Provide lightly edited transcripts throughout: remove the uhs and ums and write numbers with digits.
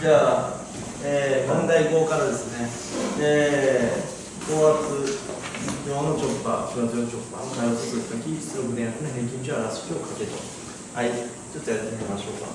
じゃあ、問題5からですね、高圧用のチョッパー、高圧用のチョッパーの回路速度と非出力電圧の平均値を表す式を書けと。はい、ちょっとやってみましょうか。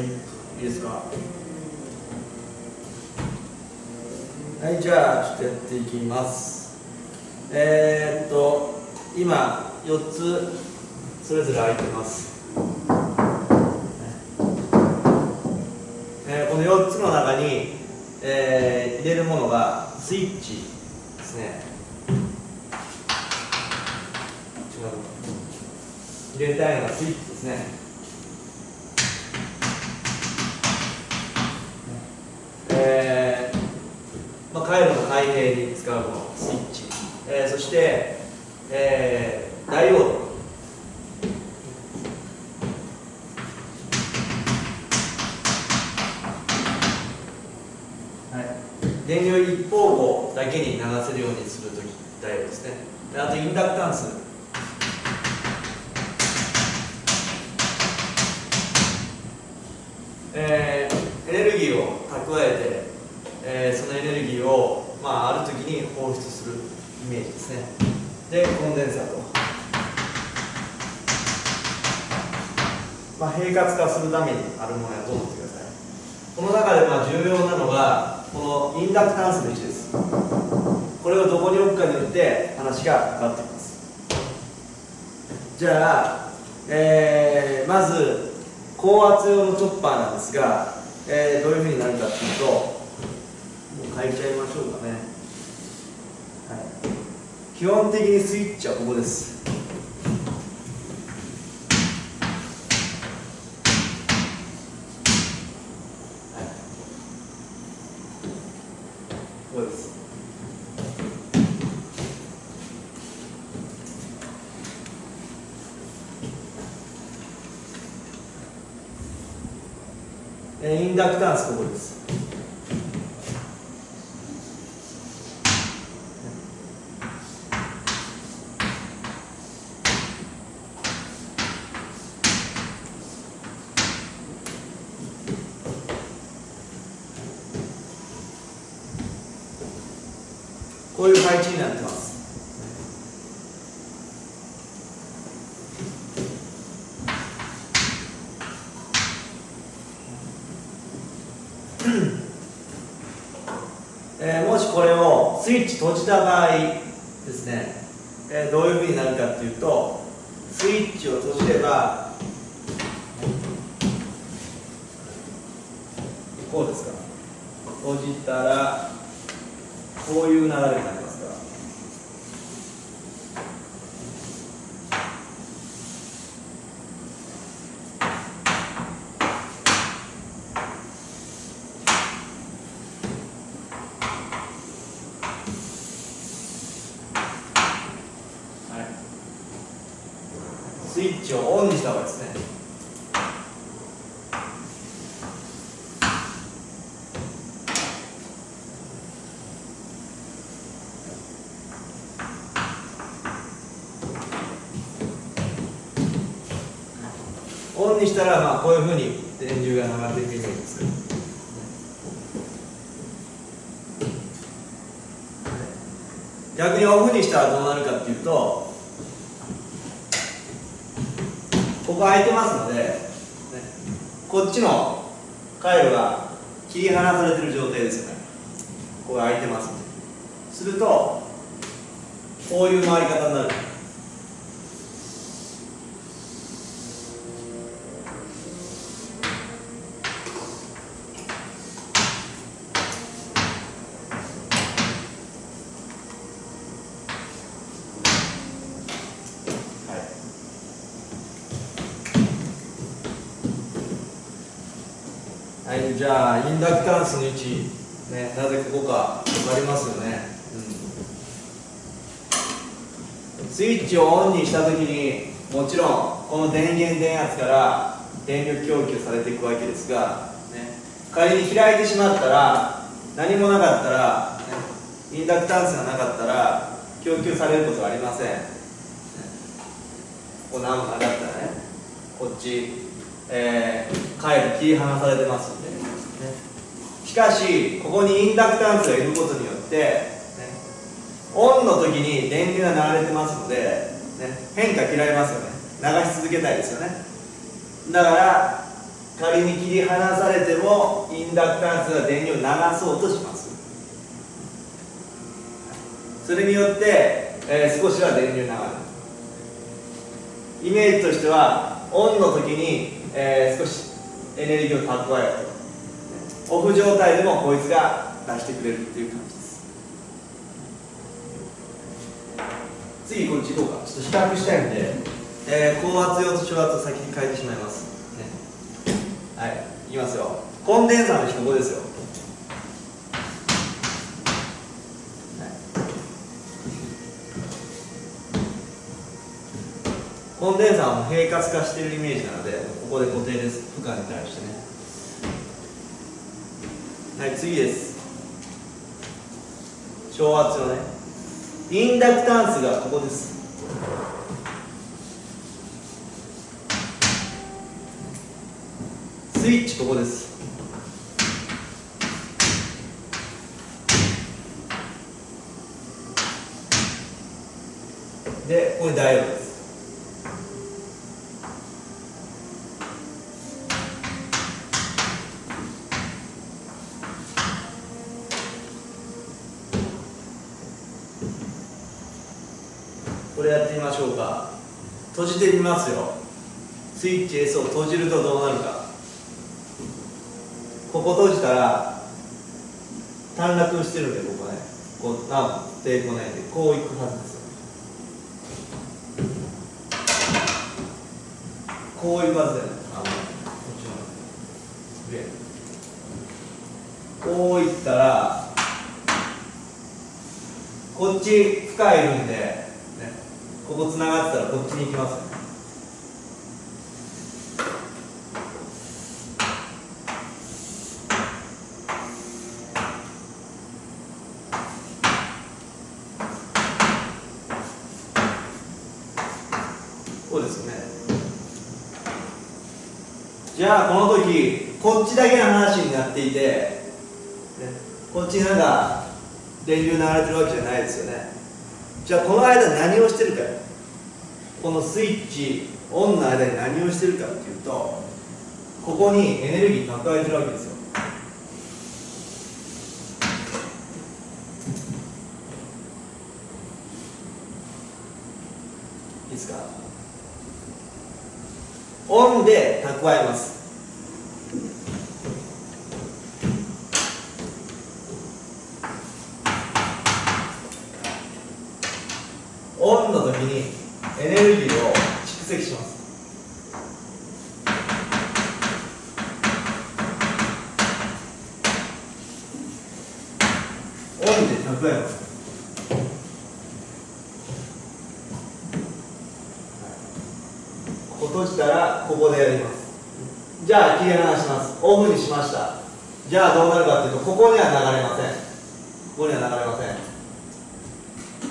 いいですか。はい、じゃあちょっとやっていきます。今4つそれぞれ空いてます。この4つの中に、入れるものがスイッチですね。入れたいのがスイッチですね。回路の開閉に使うもの、スイッチ、そして、ダイオード、電流一方向だけに流せるようにするとき、ダイオードですね。あとインダクタンス、エネルギーを蓄えて、そのエネルギーを、あるときに放出するイメージですね。で、コンデンサーと、平滑化するためにあるものやと思ってください。この中で重要なのがこのインダクタンスの位置です。これをどこに置くかによって話が変わってきます。じゃあ、まず高圧用のチョッパーなんですが、どういうふうになるかっていうと、もう変えちゃいましょうかね。基本的にスイッチはここです。ここです。インダクタンスここです。こういう配置になってます。もしこれをスイッチ閉じた場合ですね、どういうふうになるかっていうと、スイッチを閉じればこうですか。閉じたらこういう流れになりますから。スイッチをオンにした方がいいですね。オンにしたらこういうふうに電流が流れていくイメージです。逆にオフにしたらどうなるかっていうと、ここ空いてますので、こっちの回路が切り離されてる状態ですよね。ここが空いてますので。すると、こういう回り方になる。はい、じゃあインダクタンスの位置、なぜここか分かりますよね。スイッチをオンにしたときに、もちろんこの電源電圧から電力供給されていくわけですが、仮に開いてしまったら、何もなかったら、インダクタンスがなかったら供給されることはありません。ここ何もなかったらね、こっち回路切り離されてますので、しかしここにインダクタンスがいることによって、オンの時に電流が流れてますので、変化嫌いますよね。流し続けたいですよね。だから仮に切り離されてもインダクタンスが電流を流そうとします。それによって、少しは電流流れる。イメージとしてはオンの時に、少しエネルギーを蓄えると、オフ状態でもこいつが出してくれるっていう感じです。次こっち行こうか。ちょっと比較したいんで、高圧用と小圧を先に変えてしまいます、ね、はい、いきますよ。コンデンサーの比ここですよ、はい、コンデンサーはもう平滑化しているイメージなのでここで固定です。負荷に対してね。はい、次です。小圧のね、インダクタンスがここです。スイッチここです。で、ここにダイオードです。これやってみましょうか。閉じてみますよ。スイッチ S を閉じるとどうなるか。ここ閉じたら短絡してるんで、ここね、こう抵抗ないんでこういくはずですよ。こういくはずだよね。こういったらこっち負荷いるんで、ね、ここつながってたらこっちに行きますよね。こうですよね。じゃあこの時こっちだけの話になっていて、ね、こっちなんか電流流れてるわけじゃないですよね。じゃあこの間何をしてるか、このスイッチオンの間に何をしてるかっていうと、ここにエネルギー蓄えてるわけですよ。いいですか。オンで蓄えます。オンの時にエネルギーを蓄積します。オンで蓄えます。ここ閉じたらここでやります。じゃあ切り離します。オフにしました。じゃあどうなるかというと、ここには流れません。ここには流れません。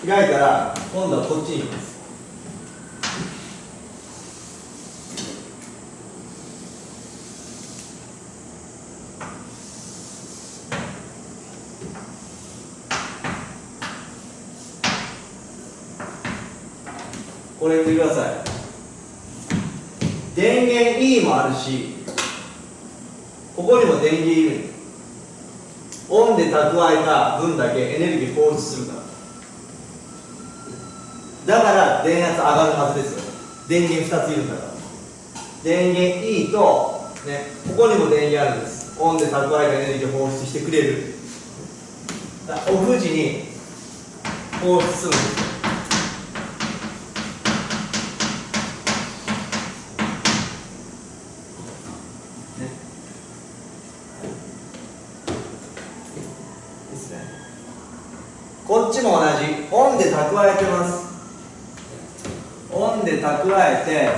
開いたら今度はこっちに行きます。これ見てください。電源 E もあるし、ここにも電源いるんです。オンで蓄えた分だけエネルギー放出するから。だから電圧上がるはずですよ。電源2ついるんだから。電源 E と、ね、ここにも電源あるんです。オンで蓄えたエネルギーを放出してくれる。だからオフ時に放出するんですよ。こっちも同じ。オンで蓄えてます。オンで蓄えて、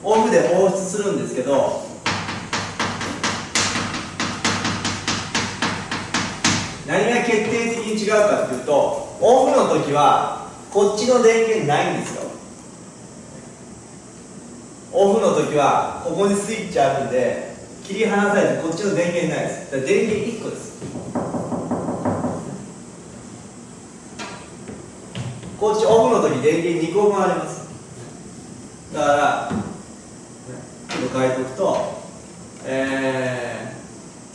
オフで放出するんですけど、何が決定的に違うかというと、オフの時はこっちの電源ないんですよ。オフの時はここにスイッチあるんで、切り離されてこっちの電源ないです。だから電源1個です。こっちオフの時電源2個分あります。書いておくと、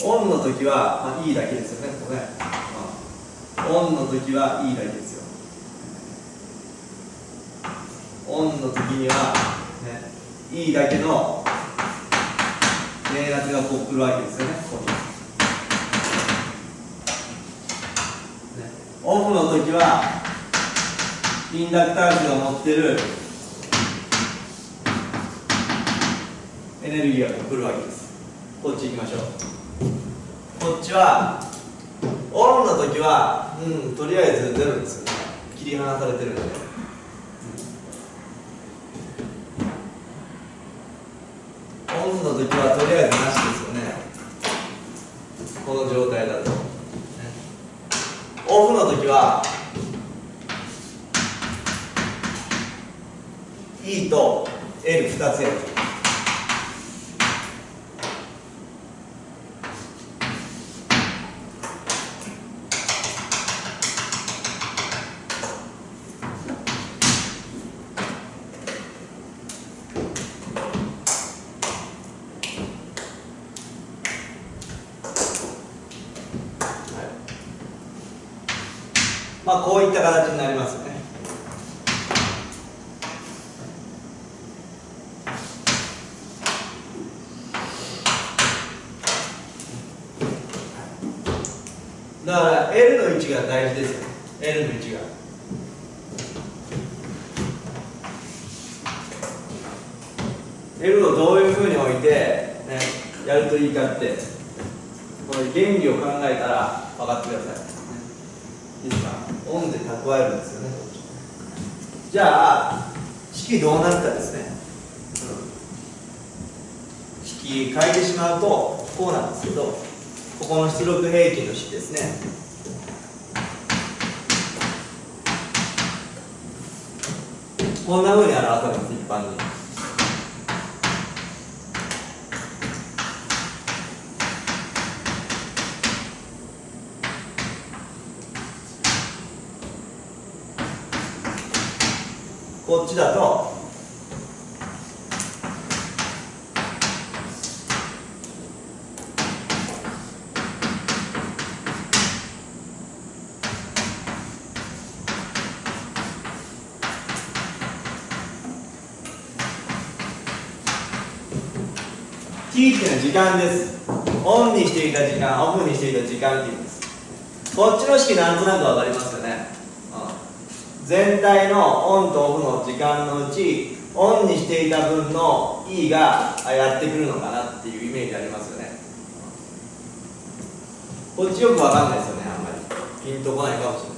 オンの時は、まあ、E だけですよね、ここね。オンの時は E だけですよ。オンの時には、ね、E だけの電圧がこう来るわけですよね、ここに。オフの時は、インダクタンスが持ってるエネルギーが来るわけです。こっち行きましょう。こっちは、オンの時は、とりあえずゼロですよね。切り離されてるので。オンの時はとりあえずなしですよね。この状態だと。オフの時は E と L2 つやる。まあこういった形になりますよね。だから L の位置が大事ですよね。L の位置が。L をどういうふうに置いて、ね、やるといいかって、これ原理を考えたら分かってください。いいですか？オンで蓄えるんですよね。じゃあ、式どうなるかですね。式変えてしまうと、こうなんですけど、ここの出力平均の式ですね。こんなふうに表されます、一般に。こっちだと、t っていうのは時間です。オンにしていた時間、オフにしていた時間っていうんです。こっちの式なんとなくわかりますよね。全体のオンとオフの時間のうち、オンにしていた分の E がやってくるのかなっていうイメージありますよね。こっちよくわかんないですよね、あんまり。ピンとこないかもしれない。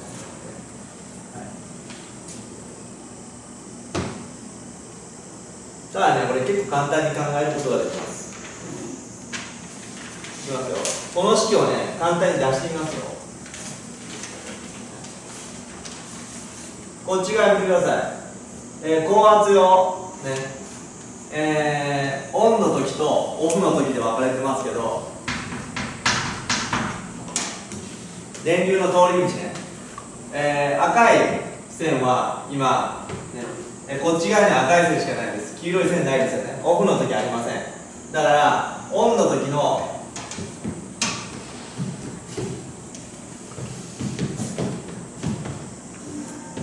ただね、これ結構簡単に考えることができます。いきますよ。この式をね、簡単に出してみますよ。こっち側見てください。高圧用、ね、オンの時とオフの時で分かれてますけど、電流の通り道ね、赤い線は今、ね、こっち側に赤い線しかないです。黄色い線ないですよね。オフの時ありません。だからオンの時の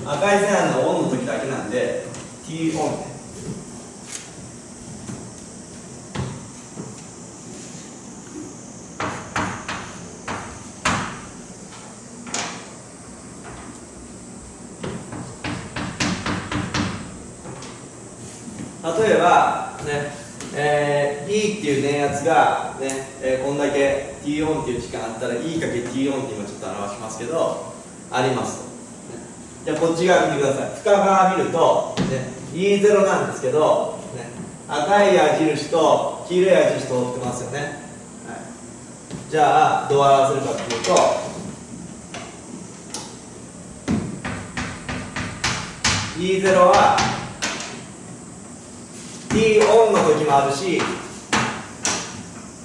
赤い線あるのはオンの時だけなんで T オンね。例えばね、E っていう電圧がね、こんだけ T オンっていう時間あったら E かけ T オンって今ちょっと表しますけどありますと。じゃあこっち側見てください。深側見ると、ね、E0 なんですけど、ね、赤い矢印と黄色い矢印通ってますよね。はい、じゃあどう表せるかというと、E0 は T オンの時もあるし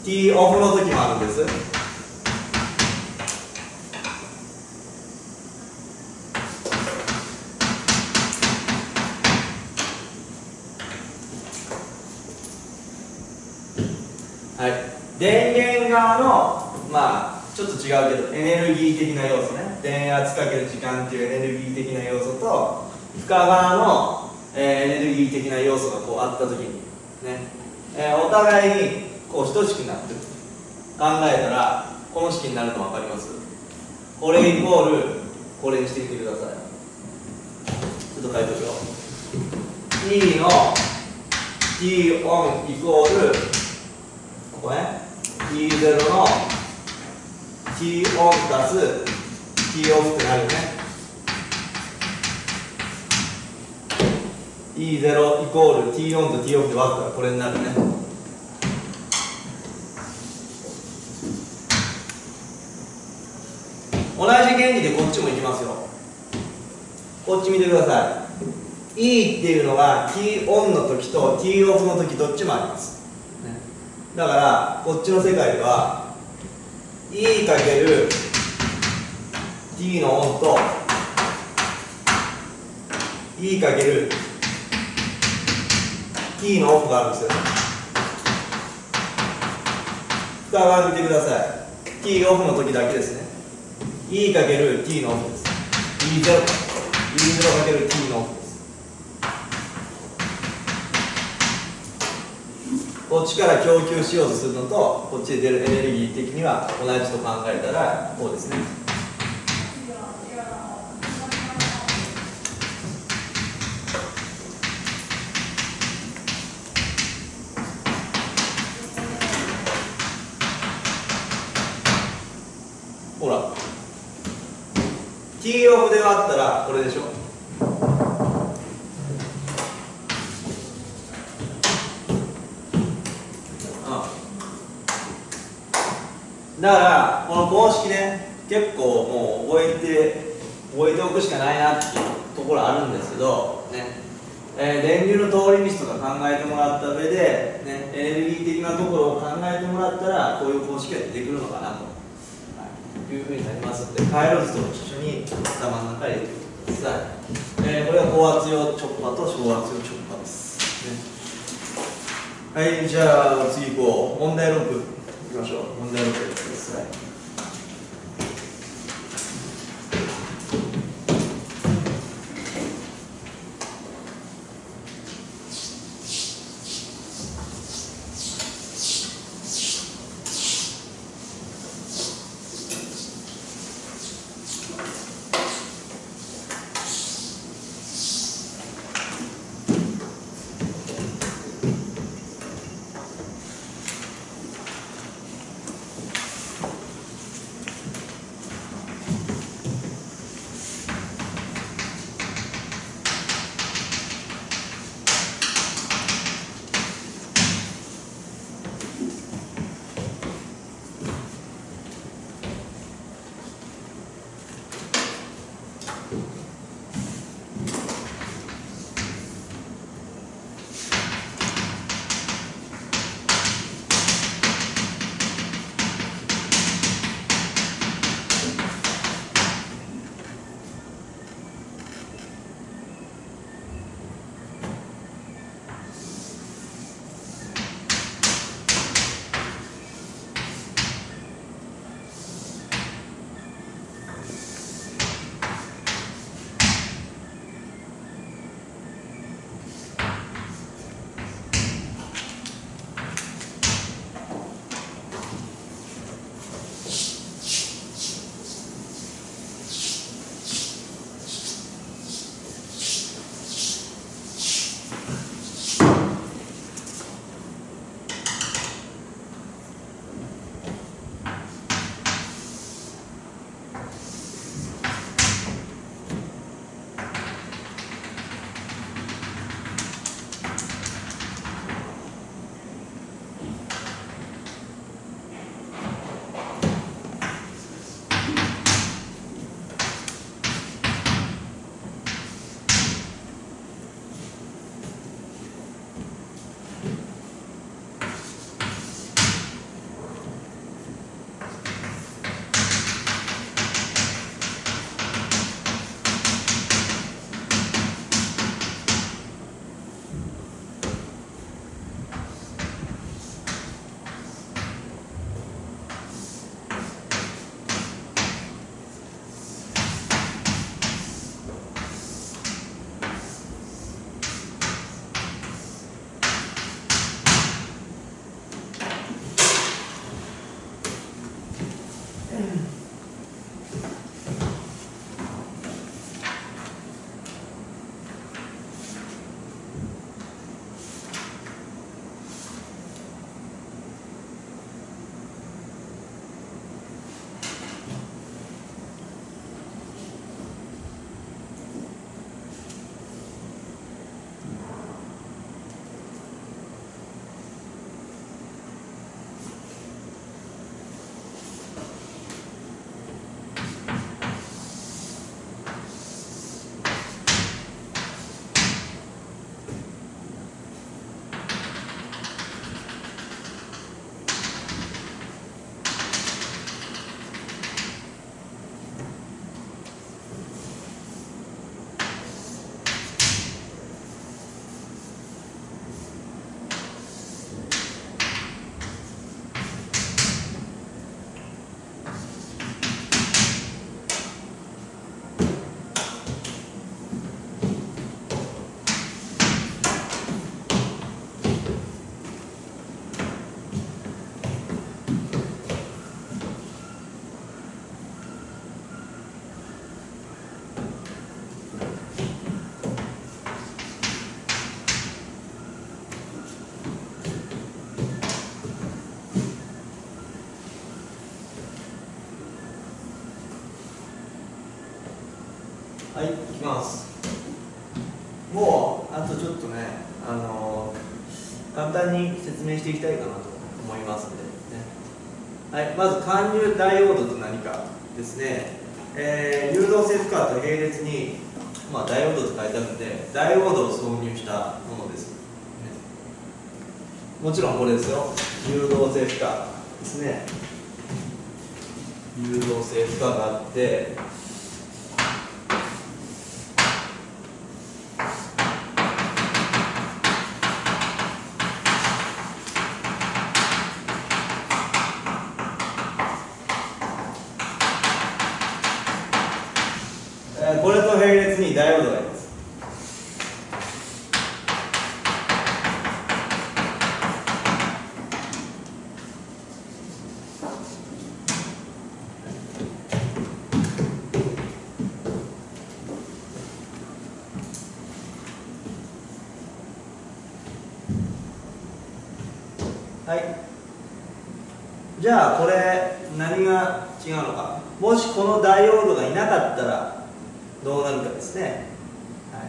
T オフの時もあるんです。側のまあちょっと違うけどエネルギー的な要素ね、電圧かける時間っていうエネルギー的な要素と負荷側の、エネルギー的な要素がこうあった時にね、お互いにこう等しくなってる考えたらこの式になるの分かります？これイコールこれにしてみてください。ちょっと書いておくよ。E の T オンイコールここね E0 の T オン足す T オフってなるよね。 E0 イコール T オンと T オフで割ったらこれになるね。同じ原理でこっちもいきますよ。こっち見てください。E っていうのが T オンの時と T オフの時どっちもあります、ね、だからこっちの世界では E かける T のオンと E かける T のオフがあるんですよ。深川見てください。 T オフの時だけですね。 E かける T のオフです。 E0 かける T のオフです。こっちから供給しようとするのとこっちで出るエネルギー的には同じと考えたらこうですね。ほら T オフで割ったらこれでしょ。だからこの公式ね結構もう覚えておくしかないなっていうところあるんですけどね、電流の通り道とか考えてもらった上で、ね、エネルギー的なところを考えてもらったらこういう公式が出てくるのかなというふうになりますので回路図と一緒に頭の中に入れておいてください。これは高圧用チョッパーと小圧用チョッパーです、ね、はい、じゃあ次行こう。問題6いきましょう。問題6やってください。はい、いきます。もうあとちょっとね、簡単に説明していきたいかなと思いますので、ね。はい、まず貫入ダイオードと何かですね。誘導性負荷と並列に、ダイオードと書いてあるので、ダイオードを挿入したものです。もちろんこれですよ。誘導性負荷ですね。誘導性負荷があって、これと並列にダイオードがあります。はい。じゃあこれ何が違うのか。もしこのダイオードがいなかったらどうなるかですね。は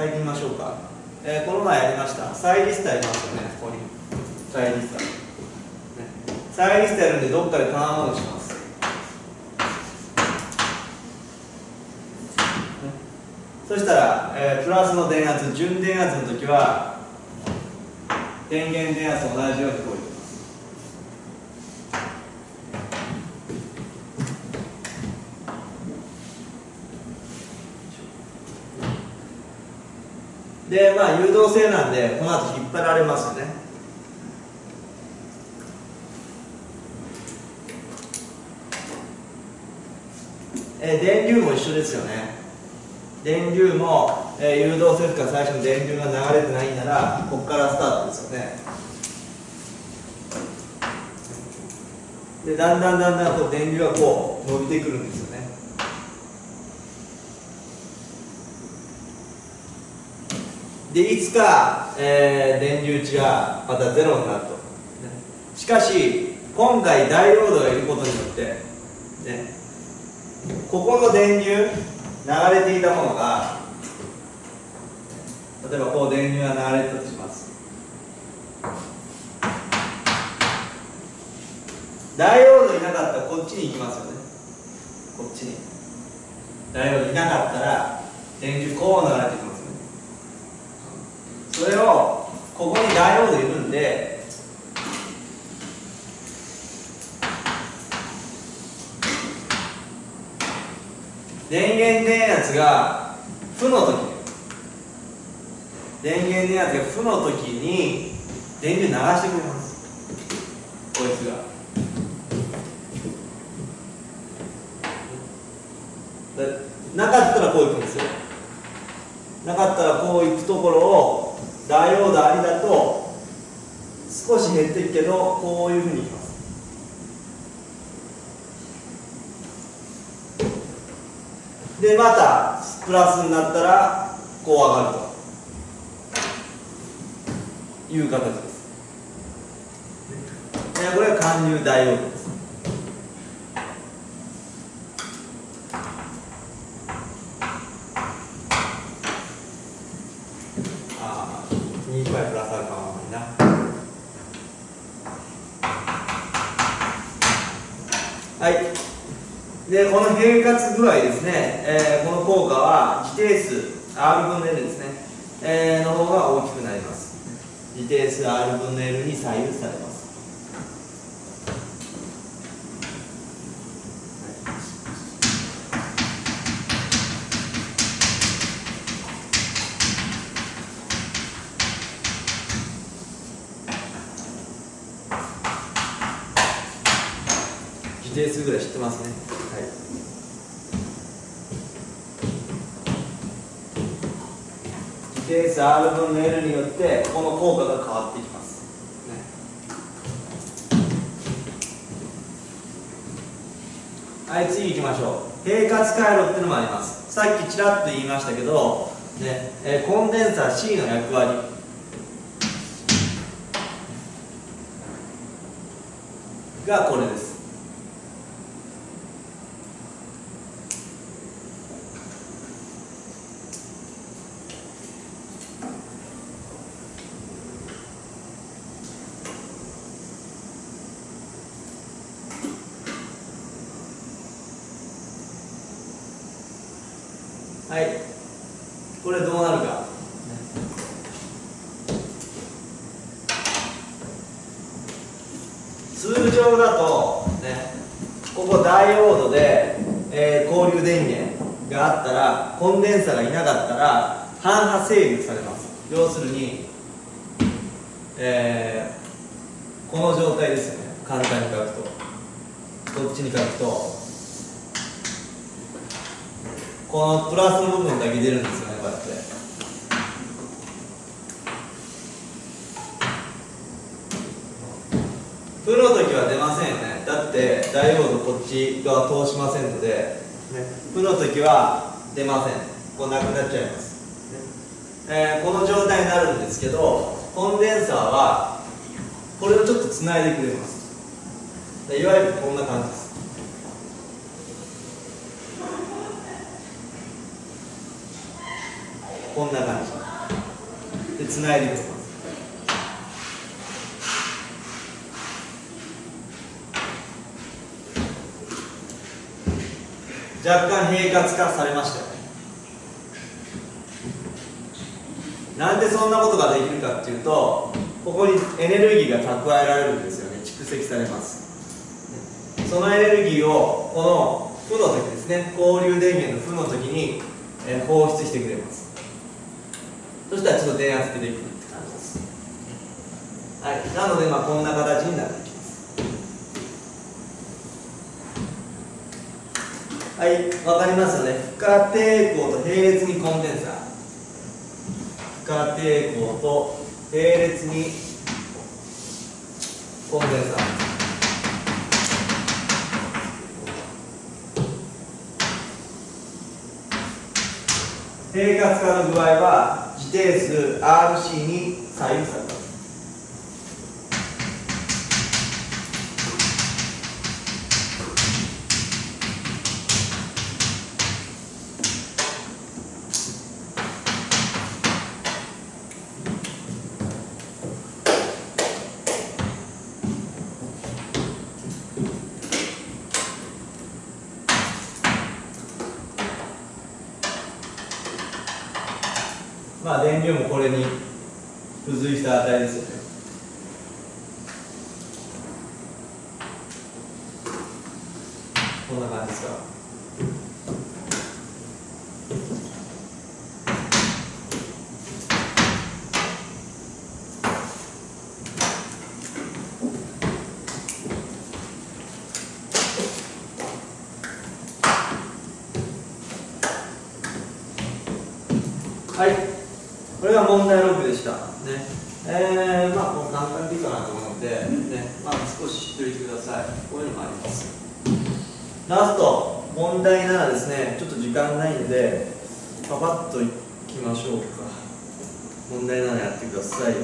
い、書いてみましょうか。この前やりましたサイリスタいますよね。ここにサイリスタ、ね、サイリスタやるんでどっかでターンアウトします。そしたら、プラスの電圧、純電圧の時は電源電圧と同じように動いてます。で、誘導性なんでこの後引っ張られますよね。電流も一緒ですよね。電流も、誘導性負荷最初に電流が流れてないならここからスタートですよね。でだんだんこう電流がこう伸びてくるんですよね。でいつか、電流値がまたゼロになると。しかし今回ダイオードがいることによって、ね、ここの電流流れていたものが例えばこう電流が流れてたとします。ダイオードいなかったらこっちに行きますよね。こっちにダイオードいなかったら電流こう流れてきますよね。それをここにダイオードいるんで電源電圧が負の時、電源電圧が負の時に電流流してくれます。こいつがなかったらこういくんですよ。なかったらこういくところをダイオードありだと少し減っていくけどこういうふうにいきます。でまたプラスになったらこう上がるという形です。これは貫入ダイオードです。2倍プラスアルファの方がいいな。はい。で、この平滑具合ですね、この効果は自定数 R 分の L ですね、の方が大きくなります。自定数 R 分の L に左右されます。自定数ぐらい知ってますね。はい。自定数 R 分の L によってこの効果が変わってきます、ね。はい、次行きましょう。平滑回路っていうのもあります。さっきちらっと言いましたけど、ね、コンデンサー C の役割がこれです。はい、これどうなるか。通常だと、ね、ここダイオードで、交流電源があったら、コンデンサがいなかったら半波制御されます。要するに、この状態ですよね。簡単に書くと、こっちに書くとこのプラスの部分だけ出るんですよね、こうやって。負の時は出ませんよね。だってダイオードこっち側通しませんので、負の時は出ません。こうなくなっちゃいます、この状態になるんですけど、コンデンサーはこれをちょっとつないでくれます。いわゆるこんな感じです。こんな感じでつないでくれます。若干平滑化されましたよね。なんでそんなことができるかっていうと、ここにエネルギーが蓄えられるんですよね。蓄積されます。そのエネルギーをこの負の時ですね、交流電源の負の時に放出してくれます。そしたらちょっと電圧ってできるって感じです。はい、なのでこんな形になっていきます。はい、わかりますよね。負荷抵抗と並列にコンデンサー。負荷抵抗と並列にコンデンサー。平滑化の具合は自定数 RC に左右されます。電流もこれに付随した値ですよね。こんな感じですか。はい、これが問題6でした。ね、もう簡単でいいかなと思うので、ね、少し知っておいてください。こういうのもあります。ラスト、5問題7ですね。ちょっと時間ないんでパパッといきましょうか。問題7やってください。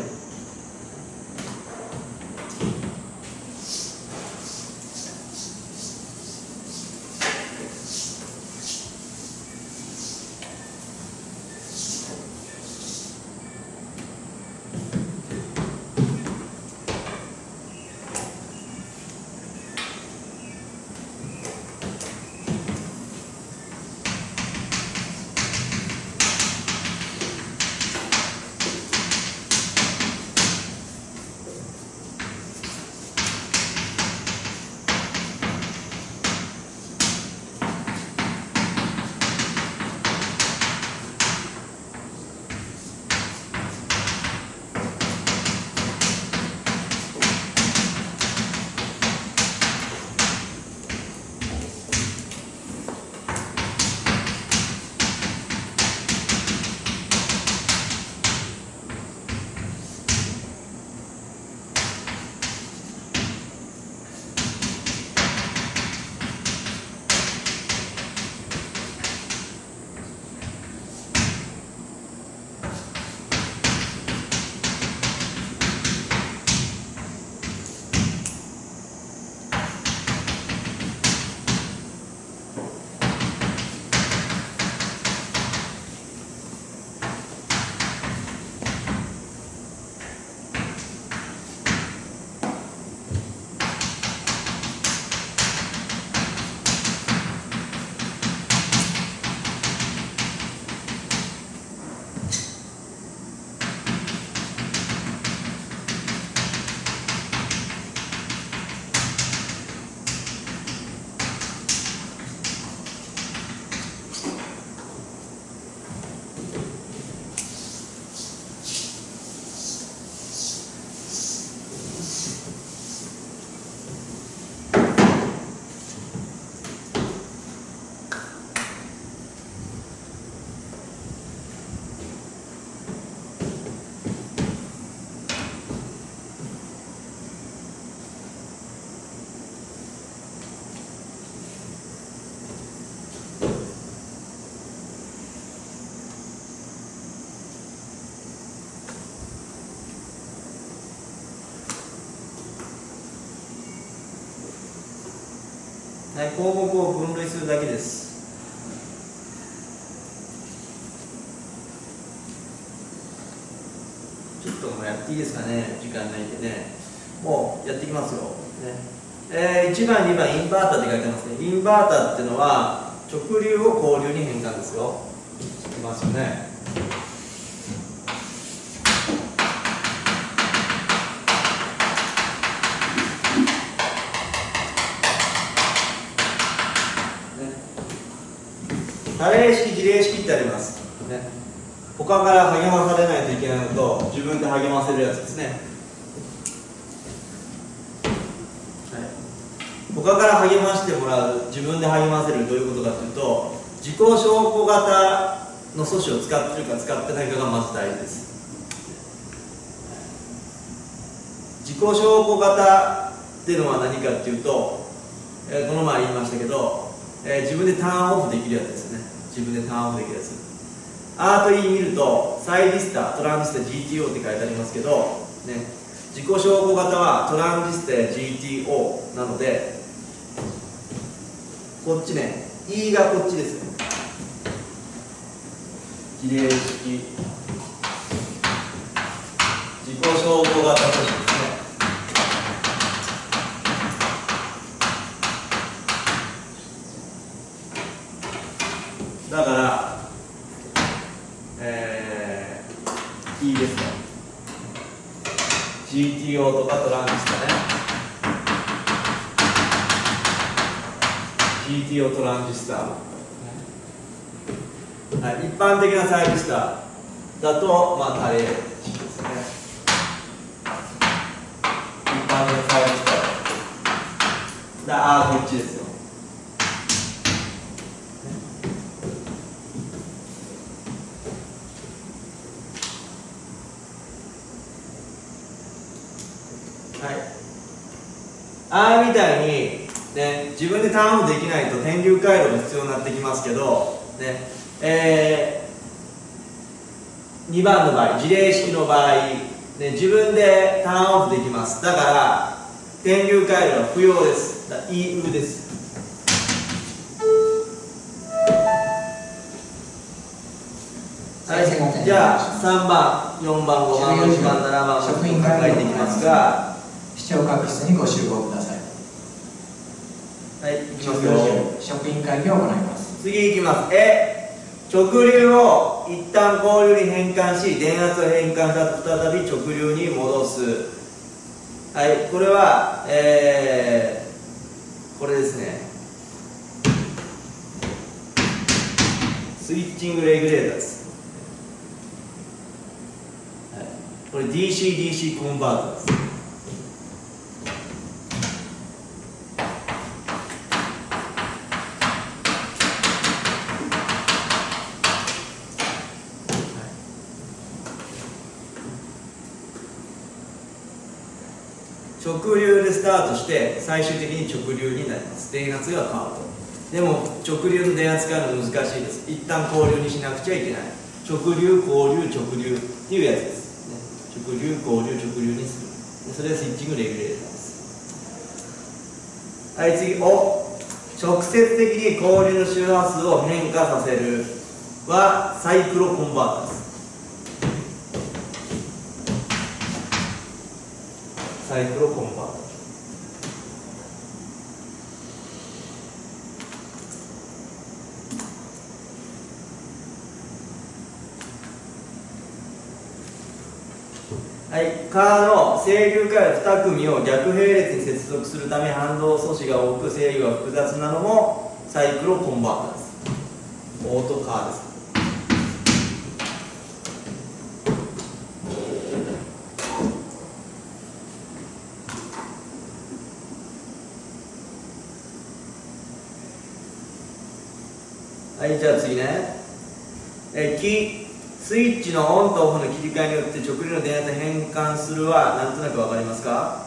はい、項目を分類するだけです。ちょっともうやっていいですかね、時間ないんでね。もうやっていきますよ。ね、1番、2番、インバーターって書いてますね。インバーターっていうのは、直流を交流に変換ですよ。いきますよね。多例式、事例式ってあります、ね、他から励まされないといけないのと自分で励ませるやつですね、はい、他から励ましてもらう、自分で励ませる、どういうことかというと、自己証拠型の素子を使ってるか使ってないかがまず大事です。自己証拠型っていうのは何かっていうと、この前言いましたけど、自分でターンオフできるやつですね。自分でターンオフできるやつ。アート E 見るとサイリスタ、トランジスタ GTO って書いてありますけど、ね、自己証拠型はトランジスタ GTO なので、こっちね、E がこっちですよ。比例式自己証拠型としてですね。だから、いいですか GTO とかトランジスタね GTO トランジスタ、はい、一般的なサイリスタだと、まあ、多例式ですね。一般的なサイリスタだ、こっちですよ。はい、みたいにね、自分でターンオフできないと電流回路が必要になってきますけど、ね2番の場合、事例式の場合、ね、自分でターンオフできます。だから電流回路は不要です。EU です。はい、じゃあ3番、4番、5番、6番、7番を考えていきますが、視聴覚室にご集合ください。はい、いきますよ。職員会議を行います。次いきます。直流を一旦交流に変換し、電圧を変換したと再び直流に戻す。はい、これは、これですね。スイッチングレギュレーターです。はい、これ DC-DC コンバーターです。直流でスタートして最終的に直流になります。電圧が変わると。でも直流の電圧変わるの難しいです。一旦交流にしなくちゃいけない。直流交流直流っていうやつです、ね、直流交流直流にする。それはスイッチングレギュレーターです。はい、次直接的に交流の周波数を変化させるはサイクロコンバーターです。サイクロコンバーター。はい、カーの整流回路2組を逆並列に接続するため反動素子が多く制御が複雑なのもサイクロコンバーターです。オートカーです。はい、じゃあ次ね。スイッチのオンとオフの切り替えによって直流の電圧を変換するはなんとなく分かりますか？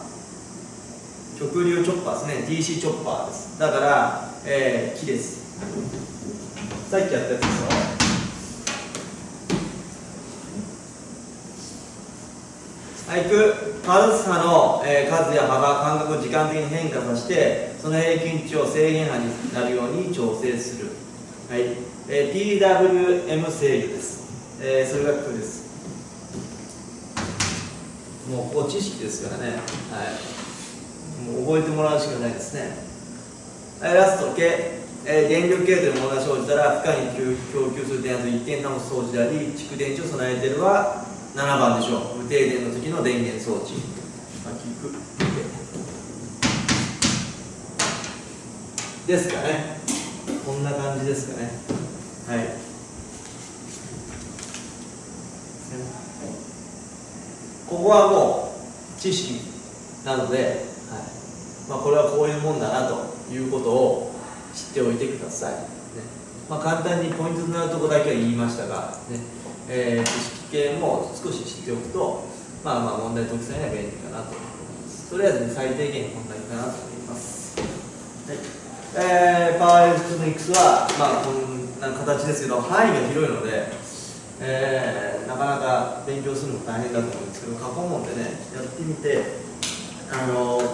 直流チョッパーですね。DC チョッパーです。だから、木です。さっきやったやつですよ。はい、パルス波の、数や幅、間隔を時間的に変化させて、その平均値を制限波になるように調整する。はい、PWM 制御です。それがこれです。もうここ知識ですからね。はい。もう覚えてもらうしかないですね。はい、ラスト、電力系統に問題が生じたら、負荷に供給する電圧を一定に保つ装置であり、蓄電池を備えているは7番でしょう。無停電の時の電源装置。ですかね。こんな感じですかね。はい。ここはもう知識なので、はい、これはこういうもんだなということを知っておいてください。ね、簡単にポイントになるところだけは言いましたが、ね知識系も少し知っておくと、問題解きさえには便利かなと思います。とりあえず、最低限こんなにかなと思います。はい、パワーエレクトロニクスは、こんな形ですけど、範囲が広いので、なかなか勉強するの大変だと思うんですけど、過去問でね、やってみて、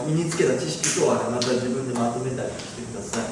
身につけた知識とは、また自分でまとめたりしてください。